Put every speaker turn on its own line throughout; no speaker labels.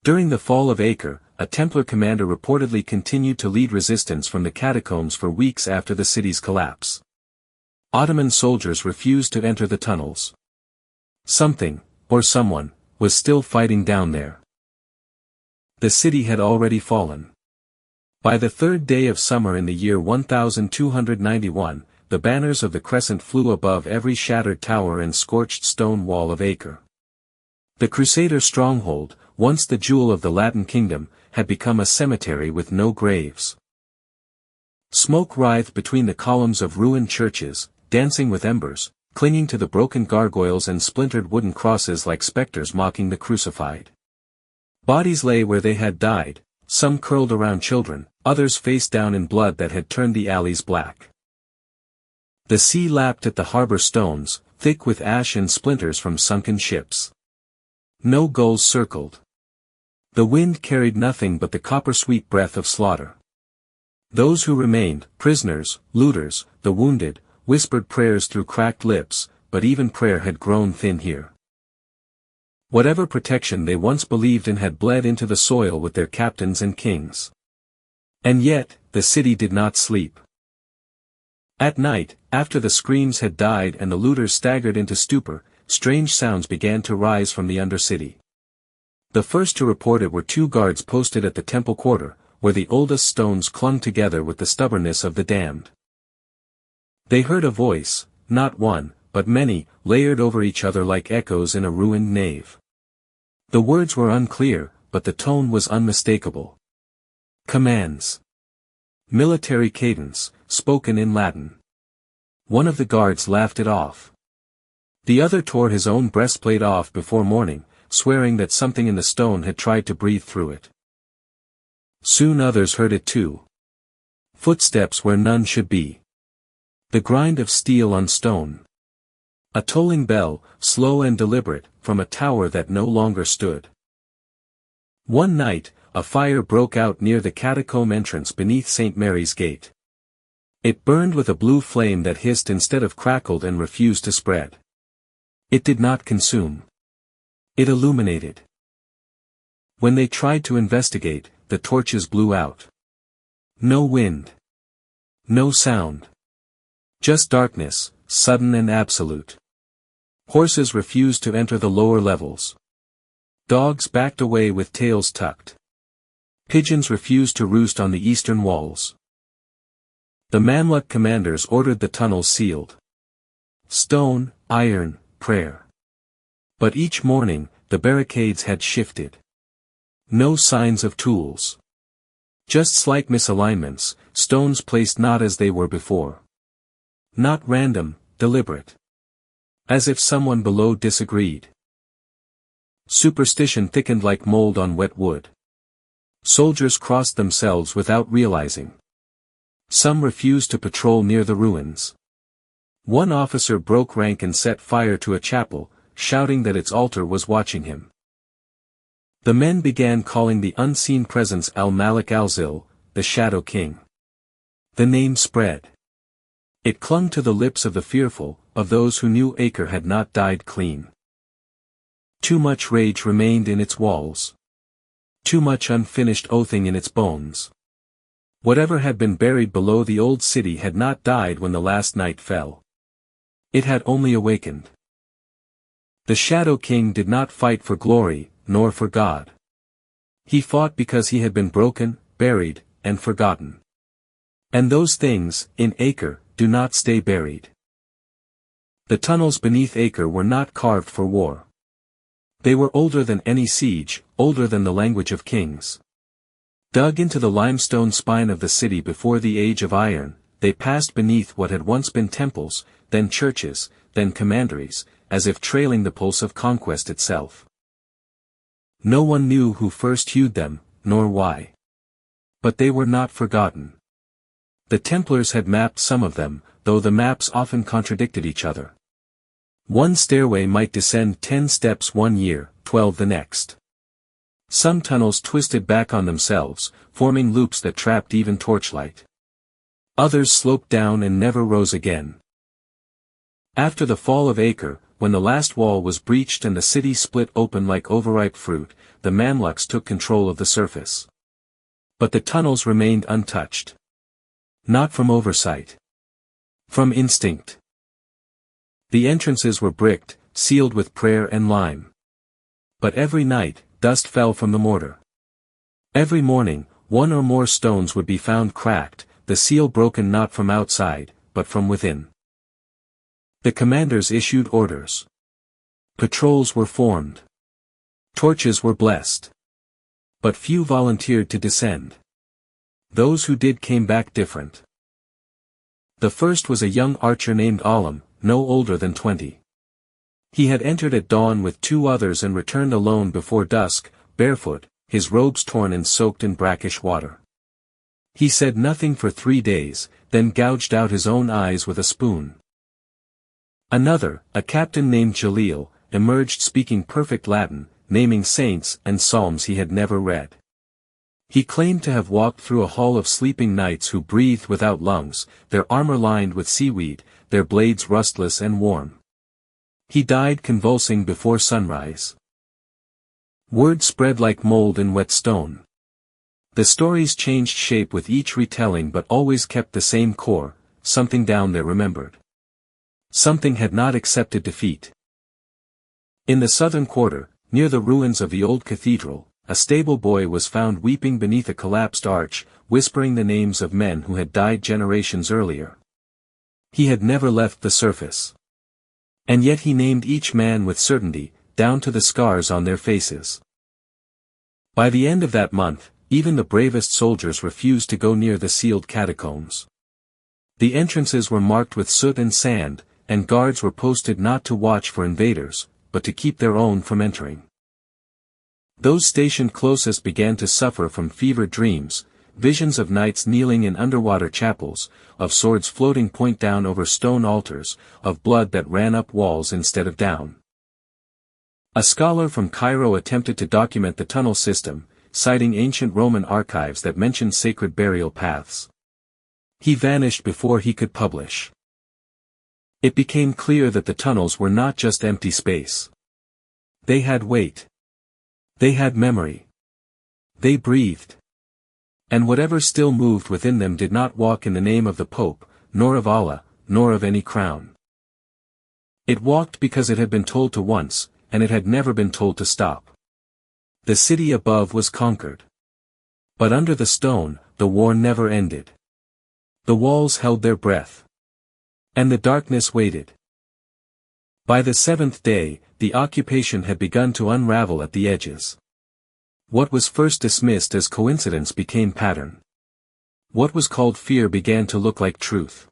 During the fall of Acre, a Templar commander reportedly continued to lead resistance from the catacombs for weeks after the city's collapse. Ottoman soldiers refused to enter the tunnels. Something, or someone, was still fighting down there. The city had already fallen. By the third day of summer in the year 1291, the banners of the crescent flew above every shattered tower and scorched stone wall of Acre. The Crusader stronghold, once the jewel of the Latin kingdom, had become a cemetery with no graves. Smoke writhed between the columns of ruined churches, dancing with embers, clinging to the broken gargoyles and splintered wooden crosses like specters mocking the crucified. Bodies lay where they had died, some curled around children, others face down in blood that had turned the alleys black. The sea lapped at the harbor stones, thick with ash and splinters from sunken ships. No gulls circled. The wind carried nothing but the copper-sweet breath of slaughter. Those who remained, prisoners, looters, the wounded, whispered prayers through cracked lips, but even prayer had grown thin here. Whatever protection they once believed in had bled into the soil with their captains and kings. And yet, the city did not sleep. At night, after the screams had died and the looters staggered into stupor, strange sounds began to rise from the undercity. The first to report it were two guards posted at the temple quarter, where the oldest stones clung together with the stubbornness of the damned. They heard a voice, not one, but many, layered over each other like echoes in a ruined nave. The words were unclear, but the tone was unmistakable. Commands. Military cadence, spoken in Latin. One of the guards laughed it off. The other tore his own breastplate off before morning, swearing that something in the stone had tried to breathe through it. Soon others heard it too. Footsteps where none should be. The grind of steel on stone. A tolling bell, slow and deliberate, from a tower that no longer stood. One night, a fire broke out near the catacomb entrance beneath St. Mary's Gate. It burned with a blue flame that hissed instead of crackled and refused to spread. It did not consume. It illuminated. When they tried to investigate, the torches blew out. No wind. No sound. Just darkness, sudden and absolute. Horses refused to enter the lower levels. Dogs backed away with tails tucked. Pigeons refused to roost on the eastern walls. The Mamluk commanders ordered the tunnels sealed. Stone, iron, prayer. But each morning, the barricades had shifted. No signs of tools. Just slight misalignments, stones placed not as they were before. Not random, deliberate. As if someone below disagreed. Superstition thickened like mold on wet wood. Soldiers crossed themselves without realizing. Some refused to patrol near the ruins. One officer broke rank and set fire to a chapel, shouting that its altar was watching him. The men began calling the unseen presence Al-Malik al-Zil, the Shadow King. The name spread. It clung to the lips of the fearful, of those who knew Acre had not died clean. Too much rage remained in its walls. Too much unfinished oathing in its bones. Whatever had been buried below the old city had not died when the last night fell. It had only awakened. The Shadow King did not fight for glory, nor for God. He fought because he had been broken, buried, and forgotten. And those things, in Acre, do not stay buried. The tunnels beneath Acre were not carved for war. They were older than any siege, older than the language of kings. Dug into the limestone spine of the city before the age of iron, they passed beneath what had once been temples, then churches, then commanderies, as if trailing the pulse of conquest itself. No one knew who first hewed them, nor why. But they were not forgotten. The Templars had mapped some of them, though the maps often contradicted each other. One stairway might descend 10 steps one year, 12 the next. Some tunnels twisted back on themselves, forming loops that trapped even torchlight. Others sloped down and never rose again. After the fall of Acre, when the last wall was breached and the city split open like overripe fruit, the Mamluks took control of the surface. But the tunnels remained untouched. Not from oversight. From instinct. The entrances were bricked, sealed with prayer and lime. But every night, dust fell from the mortar. Every morning, one or more stones would be found cracked, the seal broken not from outside, but from within. The commanders issued orders. Patrols were formed. Torches were blessed. But few volunteered to descend. Those who did came back different. The first was a young archer named Alam, no older than 20. He had entered at dawn with 2 others and returned alone before dusk, barefoot, his robes torn and soaked in brackish water. He said nothing for 3 days, then gouged out his own eyes with a spoon. Another, a captain named Jalil, emerged speaking perfect Latin, naming saints and psalms he had never read. He claimed to have walked through a hall of sleeping knights who breathed without lungs, their armor lined with seaweed, their blades rustless and warm. He died convulsing before sunrise. Word spread like mold in wet stone. The stories changed shape with each retelling but always kept the same core, something down there remembered. Something had not accepted defeat. In the southern quarter, near the ruins of the old cathedral, a stable boy was found weeping beneath a collapsed arch, whispering the names of men who had died generations earlier. He had never left the surface. And yet he named each man with certainty, down to the scars on their faces. By the end of that month, even the bravest soldiers refused to go near the sealed catacombs. The entrances were marked with soot and sand, and guards were posted not to watch for invaders, but to keep their own from entering. Those stationed closest began to suffer from fevered dreams, visions of knights kneeling in underwater chapels, of swords floating point down over stone altars, of blood that ran up walls instead of down. A scholar from Cairo attempted to document the tunnel system, citing ancient Roman archives that mentioned sacred burial paths. He vanished before he could publish. It became clear that the tunnels were not just empty space. They had weight. They had memory. They breathed. And whatever still moved within them did not walk in the name of the Pope, nor of Allah, nor of any crown. It walked because it had been told to once, and it had never been told to stop. The city above was conquered. But under the stone, the war never ended. The walls held their breath. And the darkness waited. By the 7th day, the occupation had begun to unravel at the edges. What was first dismissed as coincidence became pattern. What was called fear began to look like truth.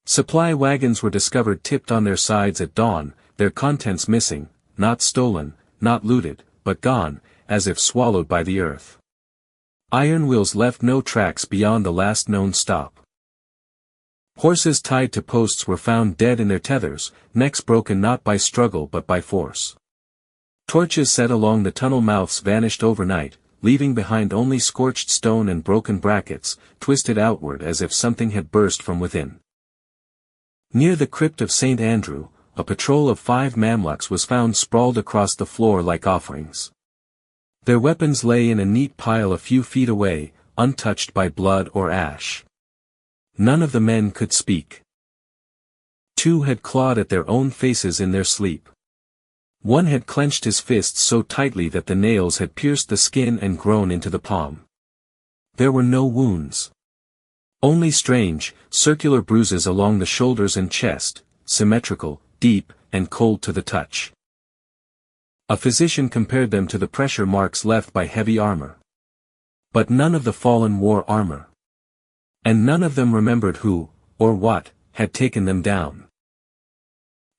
Supply wagons were discovered tipped on their sides at dawn, their contents missing, not stolen, not looted, but gone, as if swallowed by the earth. Iron wheels left no tracks beyond the last known stop. Horses tied to posts were found dead in their tethers, necks broken not by struggle but by force. Torches set along the tunnel mouths vanished overnight, leaving behind only scorched stone and broken brackets, twisted outward as if something had burst from within. Near the crypt of St. Andrew, a patrol of 5 Mamluks was found sprawled across the floor like offerings. Their weapons lay in a neat pile a few feet away, untouched by blood or ash. None of the men could speak. 2 had clawed at their own faces in their sleep. 1 had clenched his fists so tightly that the nails had pierced the skin and grown into the palm. There were no wounds. Only strange, circular bruises along the shoulders and chest, symmetrical, deep, and cold to the touch. A physician compared them to the pressure marks left by heavy armor. But none of the fallen wore armor. And none of them remembered who, or what, had taken them down.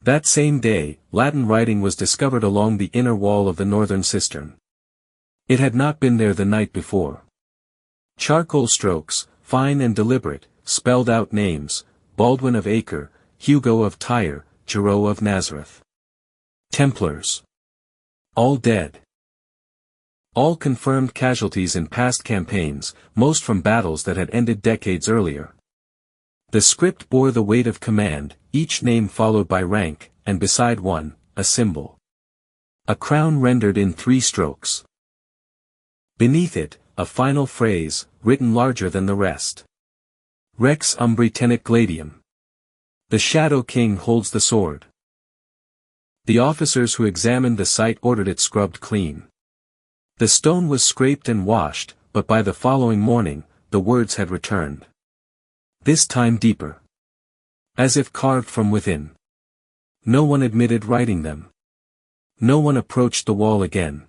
That same day, Latin writing was discovered along the inner wall of the northern cistern. It had not been there the night before. Charcoal strokes, fine and deliberate, spelled out names: Baldwin of Acre, Hugo of Tyre, Gero of Nazareth. Templars. All dead. All confirmed casualties in past campaigns, most from battles that had ended decades earlier. The script bore the weight of command, each name followed by rank, and beside one, a symbol. A crown rendered in 3 strokes. Beneath it, a final phrase, written larger than the rest. Rex umbri tenet gladium. The Shadow King holds the sword. The officers who examined the site ordered it scrubbed clean. The stone was scraped and washed, but by the following morning, the words had returned. This time deeper. As if carved from within. No one admitted writing them. No one approached the wall again.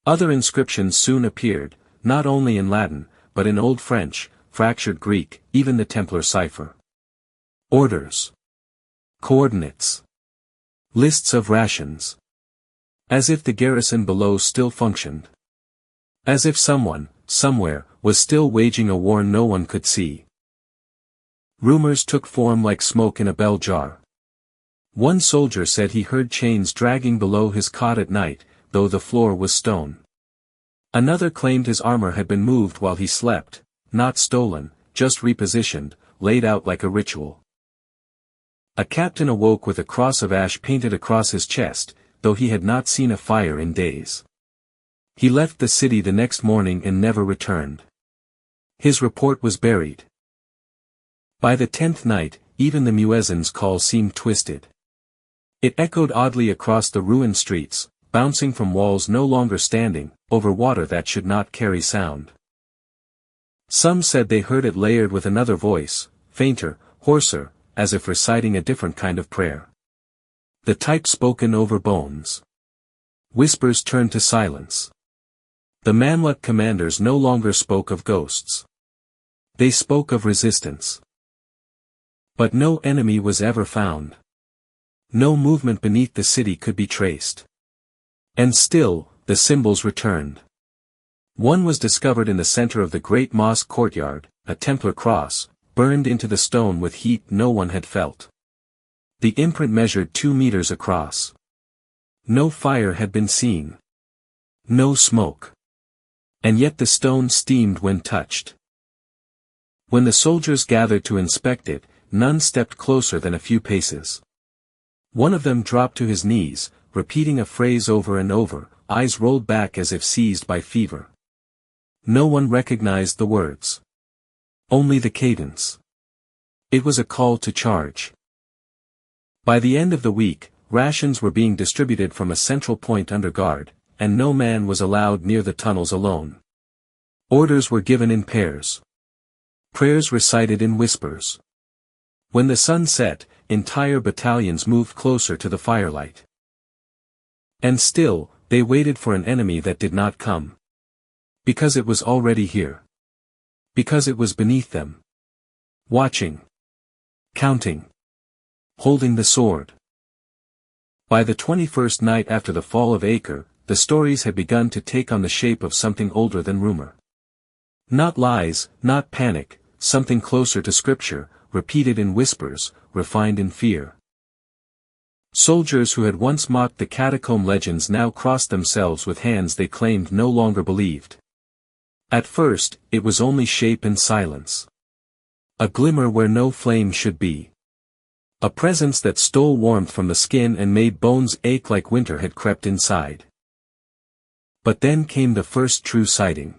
Other inscriptions soon appeared, not only in Latin, but in Old French, fractured Greek, even the Templar cipher. Orders. Coordinates. Lists of rations. As if the garrison below still functioned. As if someone, somewhere, was still waging a war no one could see. Rumors took form like smoke in a bell jar. One soldier said he heard chains dragging below his cot at night, though the floor was stone. Another claimed his armor had been moved while he slept, not stolen, just repositioned, laid out like a ritual. A captain awoke with a cross of ash painted across his chest, though he had not seen a fire in days. He left the city the next morning and never returned. His report was buried. By the 10th night, even the muezzin's call seemed twisted. It echoed oddly across the ruined streets, bouncing from walls no longer standing, over water that should not carry sound. Some said they heard it layered with another voice, fainter, hoarser, as if reciting a different kind of prayer. The type spoken over bones. Whispers turned to silence. The Mamluk commanders no longer spoke of ghosts. They spoke of resistance. But no enemy was ever found. No movement beneath the city could be traced. And still, the symbols returned. One was discovered in the center of the great mosque courtyard, a Templar cross, burned into the stone with heat no one had felt. The imprint measured 2 meters across. No fire had been seen. No smoke. And yet the stone steamed when touched. When the soldiers gathered to inspect it, none stepped closer than a few paces. One of them dropped to his knees, repeating a phrase over and over, eyes rolled back as if seized by fever. No one recognized the words. Only the cadence. It was a call to charge. By the end of the week, rations were being distributed from a central point under guard, and no man was allowed near the tunnels alone. Orders were given in pairs. Prayers recited in whispers. When the sun set, entire battalions moved closer to the firelight. And still, they waited for an enemy that did not come. Because it was already here. Because it was beneath them. Watching. Counting. Holding the sword. By the 21st night after the fall of Acre, the stories had begun to take on the shape of something older than rumor. Not lies, not panic, something closer to scripture, repeated in whispers, refined in fear. Soldiers who had once mocked the catacomb legends now crossed themselves with hands they claimed no longer believed. At first, it was only shape and silence. A glimmer where no flame should be. A presence that stole warmth from the skin and made bones ache like winter had crept inside. But then came the first true sighting.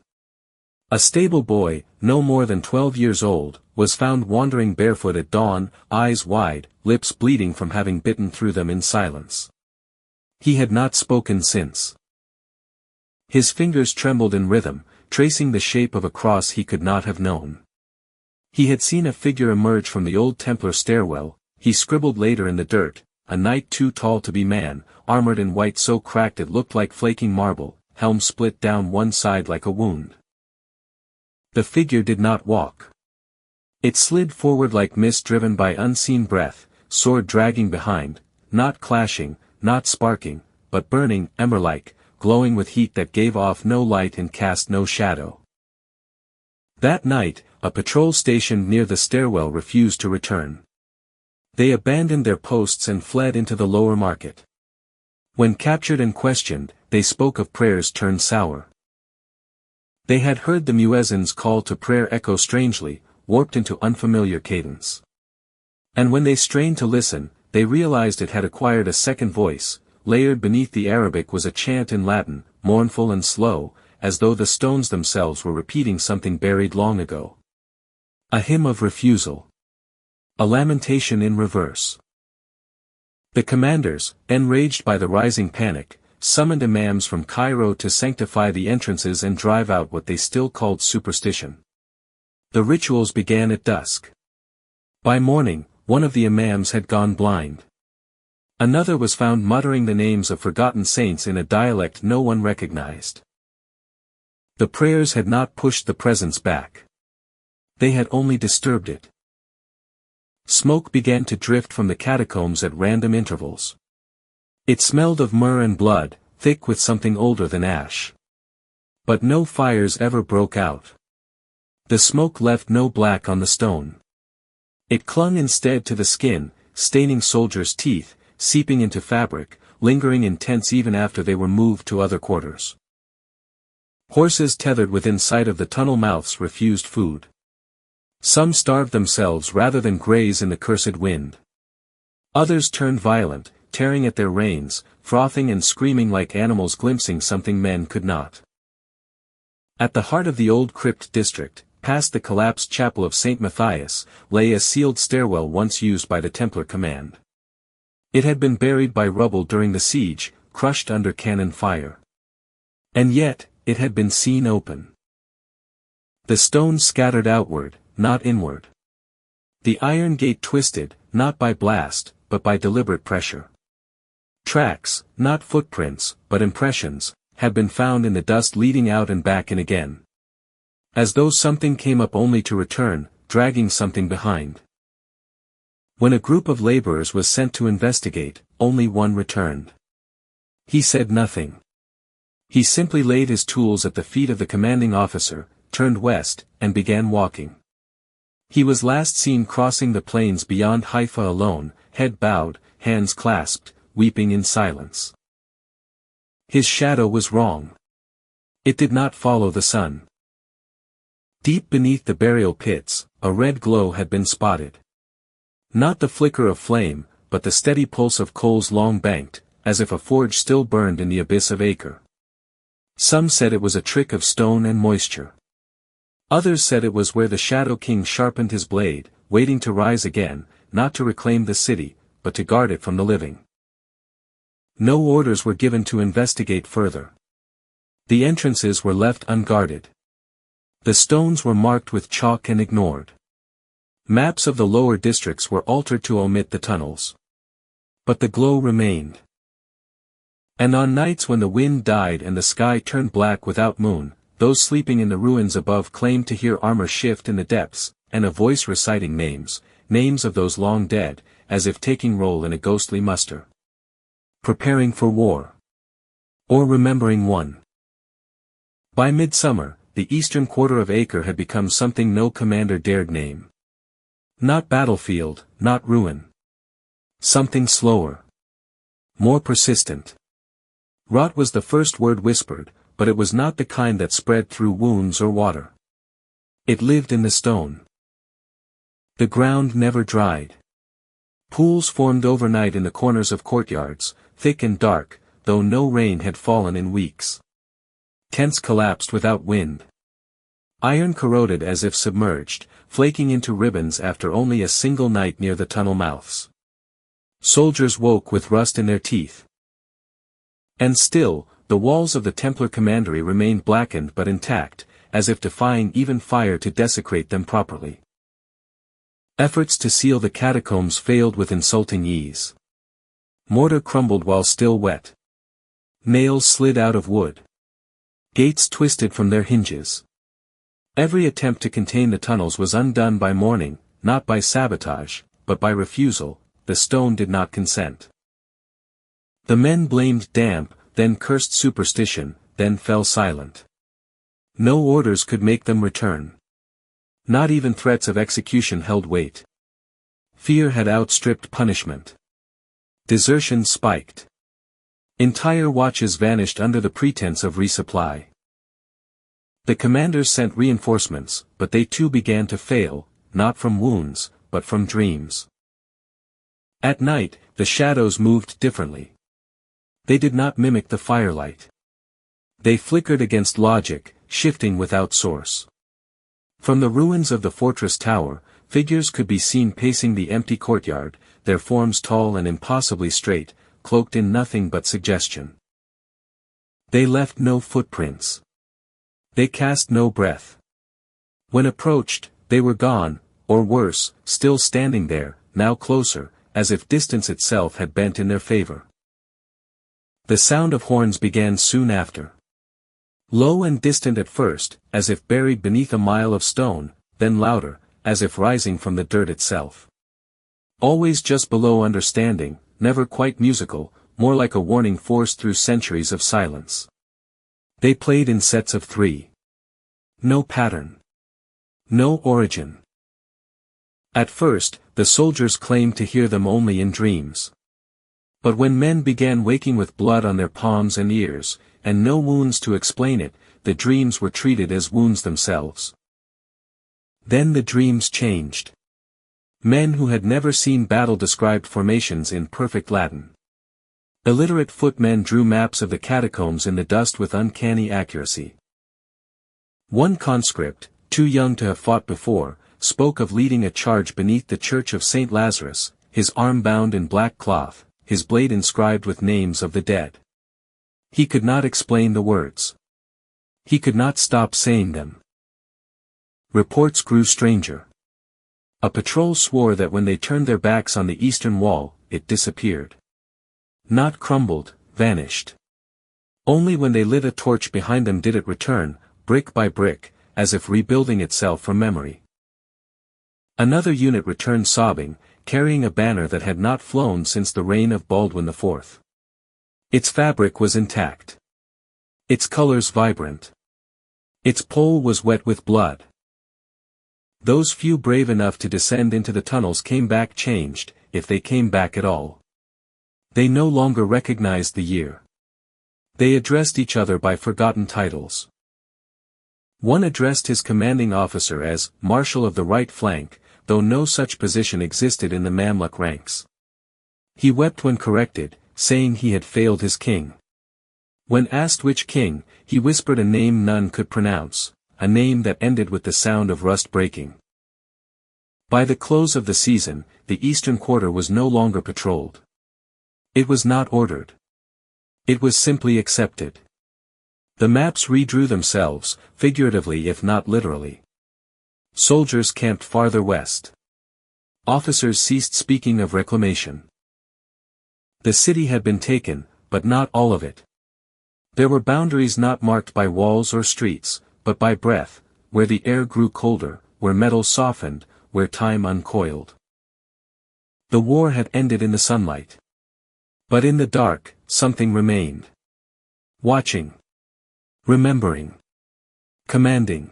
A stable boy, no more than 12 years old, was found wandering barefoot at dawn, eyes wide, lips bleeding from having bitten through them in silence. He had not spoken since. His fingers trembled in rhythm, tracing the shape of a cross he could not have known. He had seen a figure emerge from the old Templar stairwell, he scribbled later in the dirt, a knight too tall to be man, armored in white so cracked it looked like flaking marble, helm split down one side like a wound. The figure did not walk. It slid forward like mist driven by unseen breath, sword dragging behind, not clashing, not sparking, but burning, ember-like, glowing with heat that gave off no light and cast no shadow. That night, a patrol stationed near the stairwell refused to return. They abandoned their posts and fled into the lower market. When captured and questioned, they spoke of prayers turned sour. They had heard the muezzin's call to prayer echo strangely, warped into unfamiliar cadence. And when they strained to listen, they realized it had acquired a second voice. Layered beneath the Arabic was a chant in Latin, mournful and slow, as though the stones themselves were repeating something buried long ago. A hymn of refusal. A lamentation in reverse. The commanders, enraged by the rising panic, summoned imams from Cairo to sanctify the entrances and drive out what they still called superstition. The rituals began at dusk. By morning, one of the imams had gone blind. Another was found muttering the names of forgotten saints in a dialect no one recognized. The prayers had not pushed the presence back. They had only disturbed it. Smoke began to drift from the catacombs at random intervals. It smelled of myrrh and blood, thick with something older than ash. But no fires ever broke out. The smoke left no black on the stone. It clung instead to the skin, staining soldiers' teeth, seeping into fabric, lingering in tents even after they were moved to other quarters. Horses tethered within sight of the tunnel mouths refused food. Some starved themselves rather than graze in the cursed wind. Others turned violent, tearing at their reins, frothing and screaming like animals glimpsing something men could not. At the heart of the old crypt district, past the collapsed chapel of St. Matthias, lay a sealed stairwell once used by the Templar command. It had been buried by rubble during the siege, crushed under cannon fire. And yet, it had been seen open. The stones scattered outward, not inward. The iron gate twisted, not by blast, but by deliberate pressure. Tracks, not footprints, but impressions, had been found in the dust leading out and back in again. As though something came up only to return, dragging something behind. When a group of laborers was sent to investigate, only one returned. He said nothing. He simply laid his tools at the feet of the commanding officer, turned west, and began walking. He was last seen crossing the plains beyond Haifa alone, head bowed, hands clasped, weeping in silence. His shadow was wrong. It did not follow the sun. Deep beneath the burial pits, a red glow had been spotted. Not the flicker of flame, but the steady pulse of coals long banked, as if a forge still burned in the abyss of Acre. Some said it was a trick of stone and moisture. Others said it was where the Shadow King sharpened his blade, waiting to rise again, not to reclaim the city, but to guard it from the living. No orders were given to investigate further. The entrances were left unguarded. The stones were marked with chalk and ignored. Maps of the lower districts were altered to omit the tunnels. But the glow remained. And on nights when the wind died and the sky turned black without moon, those sleeping in the ruins above claimed to hear armor shift in the depths, and a voice reciting names of those long dead, as if taking roll in a ghostly muster. Preparing for war. Or remembering one. By midsummer, the eastern quarter of Acre had become something no commander dared name. Not battlefield, not ruin. Something slower. More persistent. Rot was the first word whispered, but it was not the kind that spread through wounds or water. It lived in the stone. The ground never dried. Pools formed overnight in the corners of courtyards, thick and dark, though no rain had fallen in weeks. Tents collapsed without wind. Iron corroded as if submerged, flaking into ribbons after only a single night near the tunnel mouths. Soldiers woke with rust in their teeth. And still, the walls of the Templar commandery remained blackened but intact, as if defying even fire to desecrate them properly. Efforts to seal the catacombs failed with insulting ease. Mortar crumbled while still wet. Nails slid out of wood. Gates twisted from their hinges. Every attempt to contain the tunnels was undone by morning, not by sabotage, but by refusal. The stone did not consent. The men blamed damp, then cursed superstition, then fell silent. No orders could make them return. Not even threats of execution held weight. Fear had outstripped punishment. Desertion spiked. Entire watches vanished under the pretense of resupply. The commanders sent reinforcements, but they too began to fail, not from wounds, but from dreams. At night, the shadows moved differently. They did not mimic the firelight. They flickered against logic, shifting without source. From the ruins of the fortress tower, figures could be seen pacing the empty courtyard, their forms tall and impossibly straight, cloaked in nothing but suggestion. They left no footprints. They cast no breath. When approached, they were gone, or worse, still standing there, now closer, as if distance itself had bent in their favor. The sound of horns began soon after. Low and distant at first, as if buried beneath a mile of stone, then louder, as if rising from the dirt itself. Always just below understanding, never quite musical, more like a warning forced through centuries of silence. They played in sets of 3. No pattern. No origin. At first, the soldiers claimed to hear them only in dreams. But when men began waking with blood on their palms and ears, and no wounds to explain it, the dreams were treated as wounds themselves. Then the dreams changed. Men who had never seen battle described formations in perfect Latin. Illiterate footmen drew maps of the catacombs in the dust with uncanny accuracy. One conscript, too young to have fought before, spoke of leading a charge beneath the church of St. Lazarus, his arm bound in black cloth, his blade inscribed with names of the dead. He could not explain the words. He could not stop saying them. Reports grew stranger. A patrol swore that when they turned their backs on the eastern wall, it disappeared. Not crumbled, vanished. Only when they lit a torch behind them did it return, brick by brick, as if rebuilding itself from memory. Another unit returned sobbing, carrying a banner that had not flown since the reign of Baldwin IV. Its fabric was intact. Its colors vibrant. Its pole was wet with blood. Those few brave enough to descend into the tunnels came back changed, if they came back at all. They no longer recognized the year. They addressed each other by forgotten titles. One addressed his commanding officer as Marshal of the right flank, though no such position existed in the Mamluk ranks. He wept when corrected, saying he had failed his king. When asked which king, he whispered a name none could pronounce, a name that ended with the sound of rust breaking. By the close of the season, the eastern quarter was no longer patrolled. It was not ordered. It was simply accepted. The maps redrew themselves, figuratively if not literally. Soldiers camped farther west. Officers ceased speaking of reclamation. The city had been taken, but not all of it. There were boundaries not marked by walls or streets, but by breath, where the air grew colder, where metal softened, where time uncoiled. The war had ended in the sunlight. But in the dark, something remained. Watching. Remembering. Commanding.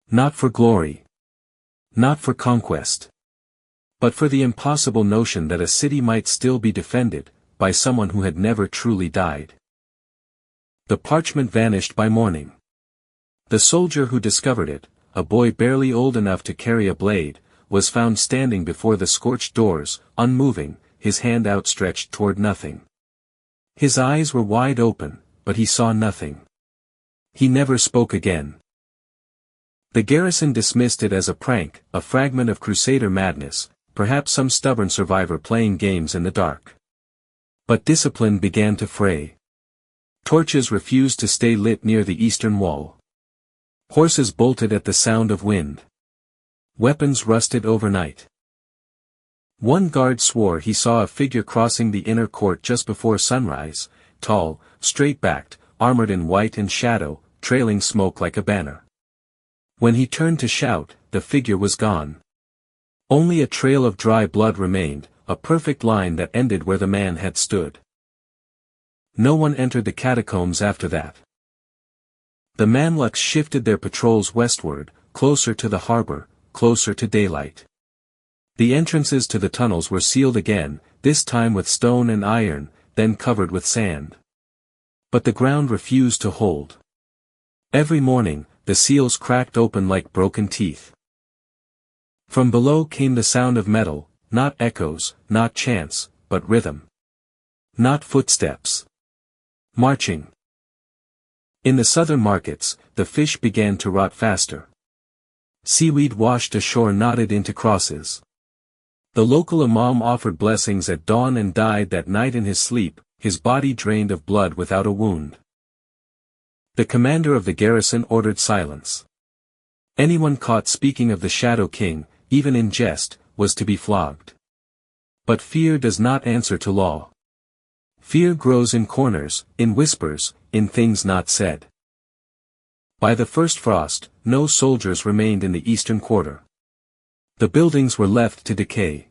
Not for glory. Not for conquest. But for the impossible notion that a city might still be defended, by someone who had never truly died. The parchment vanished by morning. The soldier who discovered it, a boy barely old enough to carry a blade, was found standing before the scorched doors, unmoving, his hand outstretched toward nothing. His eyes were wide open, but he saw nothing. He never spoke again. The garrison dismissed it as a prank, a fragment of Crusader madness, perhaps some stubborn survivor playing games in the dark. But discipline began to fray. Torches refused to stay lit near the eastern wall. Horses bolted at the sound of wind. Weapons rusted overnight. One guard swore he saw a figure crossing the inner court just before sunrise, tall, straight-backed, armored in white and shadow, trailing smoke like a banner. When he turned to shout, the figure was gone. Only a trail of dry blood remained, a perfect line that ended where the man had stood. No one entered the catacombs after that. The Mamluks shifted their patrols westward, closer to the harbor, closer to daylight. The entrances to the tunnels were sealed again, this time with stone and iron, then covered with sand. But the ground refused to hold. Every morning, the seals cracked open like broken teeth. From below came the sound of metal, not echoes, not chants, but rhythm. Not footsteps. Marching. In the southern markets, the fish began to rot faster. Seaweed washed ashore knotted into crosses. The local imam offered blessings at dawn and died that night in his sleep, his body drained of blood without a wound. The commander of the garrison ordered silence. Anyone caught speaking of the Shadow King, even in jest, was to be flogged. But fear does not answer to law. Fear grows in corners, in whispers, in things not said. By the first frost, no soldiers remained in the eastern quarter. The buildings were left to decay.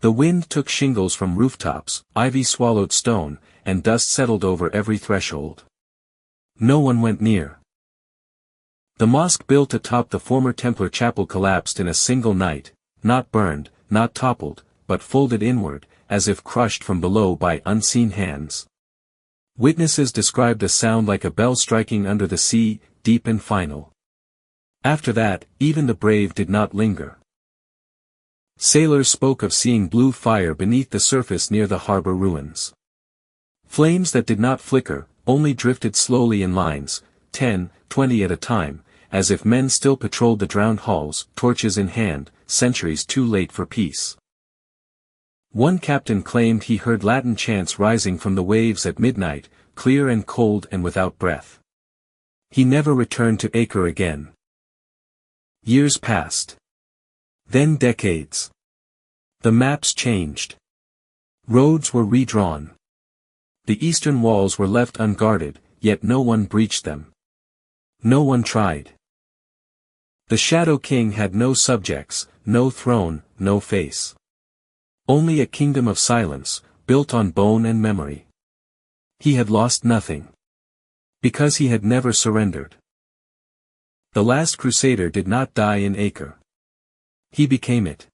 The wind took shingles from rooftops, ivy swallowed stone, and dust settled over every threshold. No one went near. The mosque built atop the former Templar chapel collapsed in a single night, not burned, not toppled, but folded inward, as if crushed from below by unseen hands. Witnesses described a sound like a bell striking under the sea, deep and final. After that, even the brave did not linger. Sailors spoke of seeing blue fire beneath the surface near the harbor ruins. Flames that did not flicker, only drifted slowly in lines, 10, 20 at a time, as if men still patrolled the drowned hulls, torches in hand, centuries too late for peace. One captain claimed he heard Latin chants rising from the waves at midnight, clear and cold and without breath. He never returned to Acre again. Years passed. Then decades. The maps changed. Roads were redrawn. The eastern walls were left unguarded, yet no one breached them. No one tried. The Shadow King had no subjects, no throne, no face. Only a kingdom of silence, built on bone and memory. He had lost nothing. Because he had never surrendered. The last crusader did not die in Acre. He became it.